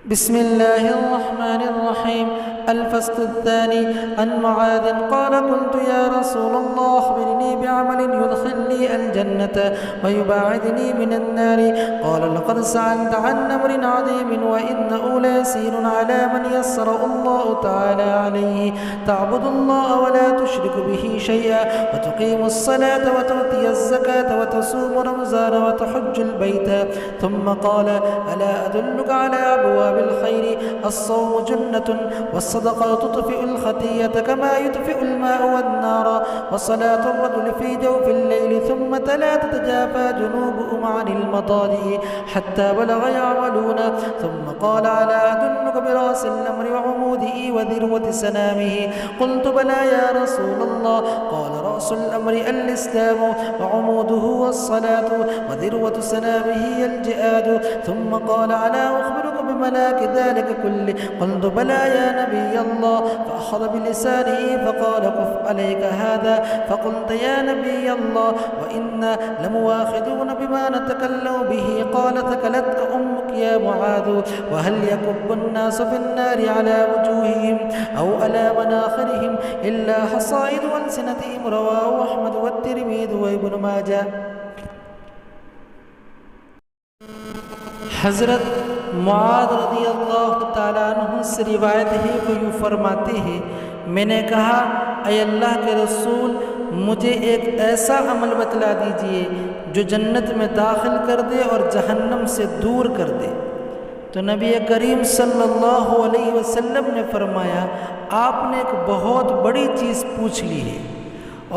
بسم الله الرحمن الرحيم. الفصل الثاني. عن معاذ قال: قلت يا رسول الله أخبرني بعمل يدخلني الجنة ويباعدني من النار. قال: لقد سألت عن أمر عظيم وإنه ليسير على من يسر الله تعالى عليه: تعبد الله ولا تشرك به شيئا وتقيم الصلاة وتؤتي الزكاة وتصوم رمضان وتحج البيت. ثم قال: ألا أدلك على أبواب الخير؟ الصوم جنة والصدقة تطفئ الخطية كما يطفئ الماء والنار، وصلاة الرجل في جوف الليل. ثم تلا: تتجافى جنوبهم عن المضاجع حتى بلغ يعملون. ثم قال: ألا أدلك برأس الأمر وعموده وذروة سنامه؟ قلت: بلى يا رسول الله. قال: رأس الأمر الإسلام وعموده الصلاة وذروة سنامه الجهاد. ثم قال: ألا أخبرك بملاك ذلك كله؟ قلت: بلى يا نبي الله. فأخذ بلسانه فقال: كف عليك هذا. فقلت: يا نبي الله، وإنا لمواخذون بما نتكلم به. قال: ثكلتك أمك يا معاذ. وهل يكب الناس في النار على وجوههم أو على مناخرهم إلا حصائد ألسنتهم؟ رواه أحمد والترمذي وابن ماجه. حضرت معاذ رضی اللہ تعالیٰ عنہ سے روایت ہے کہ یوں فرماتے ہیں: میں نے کہا، اے اللہ کے رسول، مجھے ایک ایسا عمل بتلا دیجئے جو جنت میں داخل کر دے اور جہنم سے دور کر دے۔ تو نبی کریم صلی اللہ علیہ وسلم نے فرمایا: آپ نے ایک بہت بڑی چیز پوچھ لی ہے،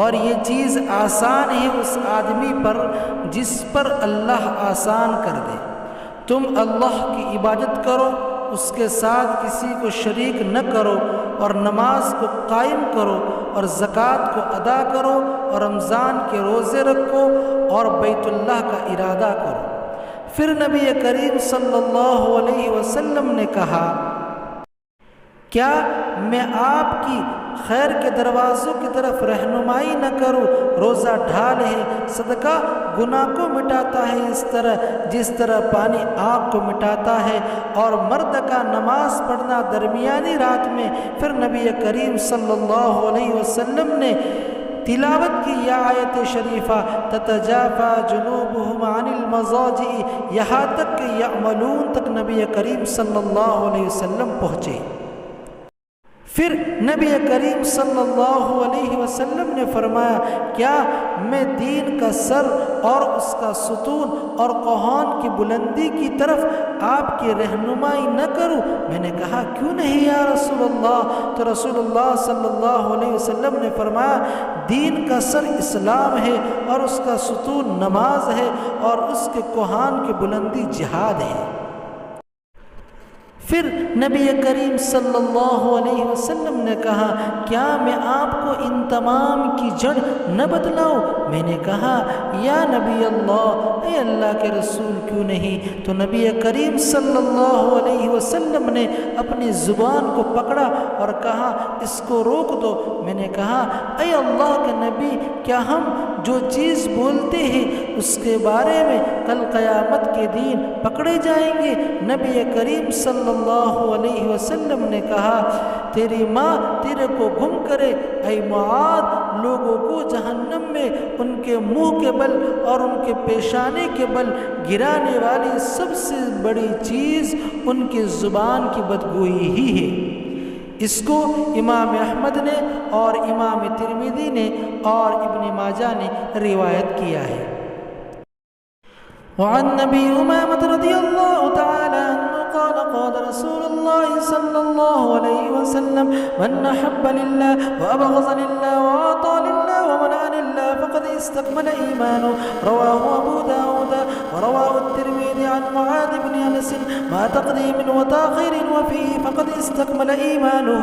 اور یہ چیز آسان ہے اس آدمی پر جس پر اللہ آسان کر دے۔ تم اللہ کی عبادت کرو، اس کے ساتھ کسی کو شریک نہ کرو، اور نماز کو قائم کرو، اور زکوٰۃ کو ادا کرو، اور رمضان کے روزے رکھو، اور بیت اللہ کا ارادہ کرو۔ پھر نبی کریم صلی اللہ علیہ وسلم نے کہا: کیا میں آپ کی خیر کے دروازوں کی طرف رہنمائی نہ کروں؟ روزہ ڈھال ہے، صدقہ گناہ کو مٹاتا ہے جس طرح پانی آگ کو مٹاتا ہے، اور مرد کا نماز پڑھنا درمیانی رات میں۔ پھر نبی کریم صلی اللہ علیہ وسلم نے تلاوت کی یہ آیت شریفہ: تتجافى جنوبهم عن المضاجع، یہاں تک کہ یعملون تک نبی کریم صلی اللہ علیہ وسلم پہنچے۔ پھر نبی کریم صلی اللہ علیہ وسلم نے فرمایا: کیا میں دین کا سر اور اس کا ستون اور کوہان کی بلندی کی طرف آپ کی رہنمائی نہ کروں؟ میں نے کہا: کیوں نہیں یا رسول اللہ؟ تو رسول اللہ صلی اللہ علیہ وسلم نے فرمایا: دین کا سر اسلام ہے، اور اس کا ستون نماز ہے، اور اس کے کوہان کی بلندی جہاد ہے۔ پھر نبی کریم صلی اللہ علیہ وسلم نے کہا: کیا میں آپ کو ان تمام کی جڑ نہ بتلاؤں؟ میں نے کہا: یا نبی اللہ، اے اللہ کے رسول، کیوں نہیں؟ تو نبی کریم صلی اللہ علیہ وسلم نے اپنی زبان کو پکڑا اور کہا: اس کو روک دو۔ میں نے کہا: اے اللہ کے نبی، کیا ہم جو چیز بولتے ہیں اس کے بارے میں کل قیامت کے دن پکڑے جائیں گے؟ نبی کریم صلی اللہ علیہ وسلم نے کہا: تیری ماں تیرے کو گم کرے، اے معاذ، لوگوں کو جہنم میں ان کے منہ کے بل اور ان کے پیشانے کے بل گرانے والی سب سے بڑی چیز ان کی زبان کی بدگوئی ہی ہے۔ اس کو امام احمد نے اور امام ترمذی نے اور ابن ماجہ نے روایت کیا ہے۔ وعن نبی امامہ رضی اللہ تعالی عنہ قال: قال رسول الله صلى الله عليه وسلم: من أحب لله وأبغض لله وأعطى لله ومنع لله فقد استكمل إيمانه. رواه أبو داود ورواه الترمذي عن معاذ بن أنس: ما تقديم وتأخير وفيه فقد استكمل إيمانه۔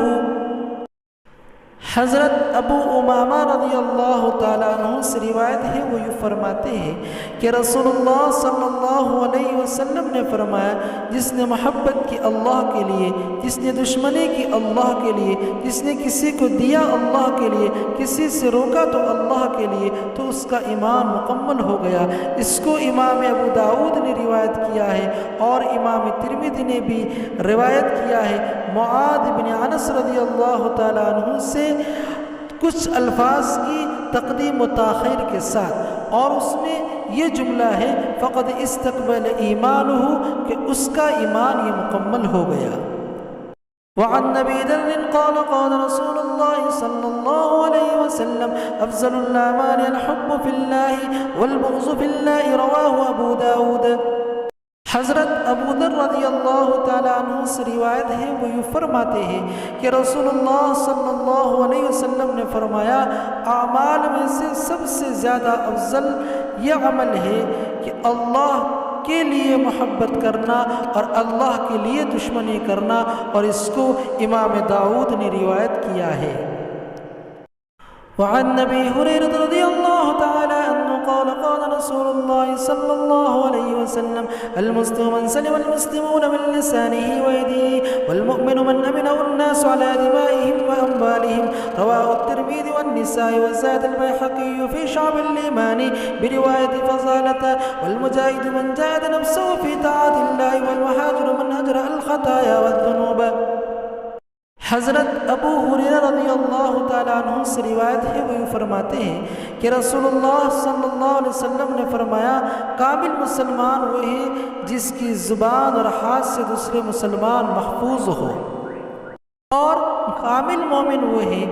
حضرت ابو امامہ رضی اللہ تعالیٰ عنہ سے روایت ہے، وہ یہ فرماتے ہیں کہ رسول اللہ صلی اللہ علیہ وسلم نے فرمایا: جس نے محبت کی اللہ کے لیے، جس نے دشمنی کی اللہ کے لیے، جس نے کسی کو دیا اللہ کے لیے، کسی سے روکا تو اللہ کے لیے، تو اس کا ایمان مکمل ہو گیا۔ اس کو امام ابو داؤد نے روایت کیا ہے اور امام ترمذی نے بھی روایت کیا ہے معاذ بن انس رضی اللہ تعالیٰ عنہ سے کچھ الفاظ کی تقدیم و تاخیر کے ساتھ، اور اس میں یہ جملہ ہے فقد استقبل ایمانہ، کہ اس کا ایمان یہ مکمل ہو گیا۔ وعن نبی ذر قال قال رسول اللہ صلی اللہ علیہ وسلم افضل الاعمال الحب فی اللہ والبغض فی اللہ، رواہ ابو داود۔ حضرت ابو ذر رضی اللہ تعالیٰ عنہ سے روایت ہے، وہ یہ فرماتے ہیں کہ رسول اللہ صلی اللہ علیہ وسلم نے فرمایا اعمال میں سے سب سے زیادہ افضل یہ عمل ہے کہ اللہ کے لیے محبت کرنا اور اللہ کے لیے دشمنی کرنا، اور اس کو امام داؤد نے روایت کیا ہے۔ وعن نبی ہریرہ رضی اللہ تعالی عنہ قال قال رسول اللہ صلی اللہ علیہ وسلم المسلم من سلم المسلمون من لسانه ويده والمؤمن من امنه الناس على دمائهم واموالهم، رواه الترمذي والنساء وزاد البيهقي في شعب الايمان برواية فضالة، والمجاهد من جاهد نفسه في طاعة الله والمهاجر من هجر الخطايا والذنوب۔ حضرت ابو ہریرہ رضی اللہ تعالیٰ عنہ سے روایت ہے، وہ فرماتے ہیں کہ رسول اللہ صلی اللہ علیہ وسلم نے فرمایا کامل مسلمان وہ ہے جس کی زبان اور ہاتھ سے دوسرے مسلمان محفوظ ہو، اور کامل مومن وہ ہے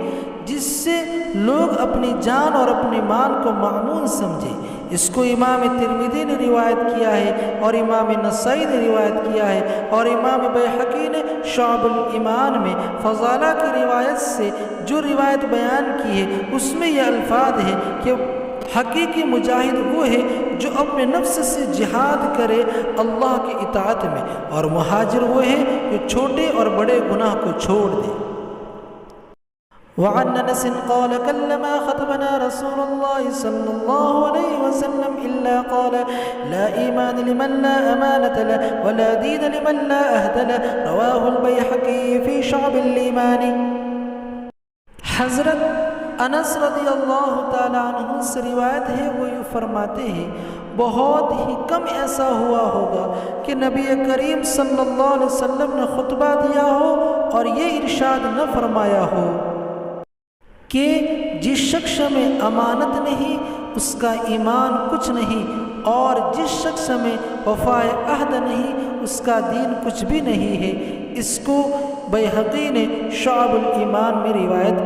جس سے لوگ اپنی جان اور اپنے مال کو معمون سمجھے۔ اس کو امام ترمذی نے روایت کیا ہے اور امام نسائی نے روایت کیا ہے، اور امام بیہقی نے شعب الایمان میں فضالہ کی روایت سے جو روایت بیان کی ہے اس میں یہ الفاظ ہے کہ حقیقی مجاہد وہ ہے جو اپنے نفس سے جہاد کرے اللہ کی اطاعت میں، اور مہاجر وہ ہے جو چھوٹے اور بڑے گناہ کو چھوڑ دے۔ وعن انس قال كلما خطبنا رسول الله صلى الله عليه وسلم الا قال لا ایمان لمن لا امانة له ولا دين لمن لا عهد له، رواه البيهقي في شعب الايمان۔ حضرت انس رضی اللہ تعالیٰ عنہ سے روایت ہے، وہ یہ فرماتے ہیں بہت ہی کم ایسا ہوا ہوگا کہ نبی کریم صلی اللہ علیہ وسلم نے خطبہ دیا ہو اور یہ ارشاد نہ فرمایا ہو کہ جس شخص میں امانت نہیں اس کا ایمان کچھ نہیں، اور جس شخص میں وفائے عہد نہیں اس کا دین کچھ بھی نہیں ہے۔ اس کو بیہقی نے شعب الایمان میں روایت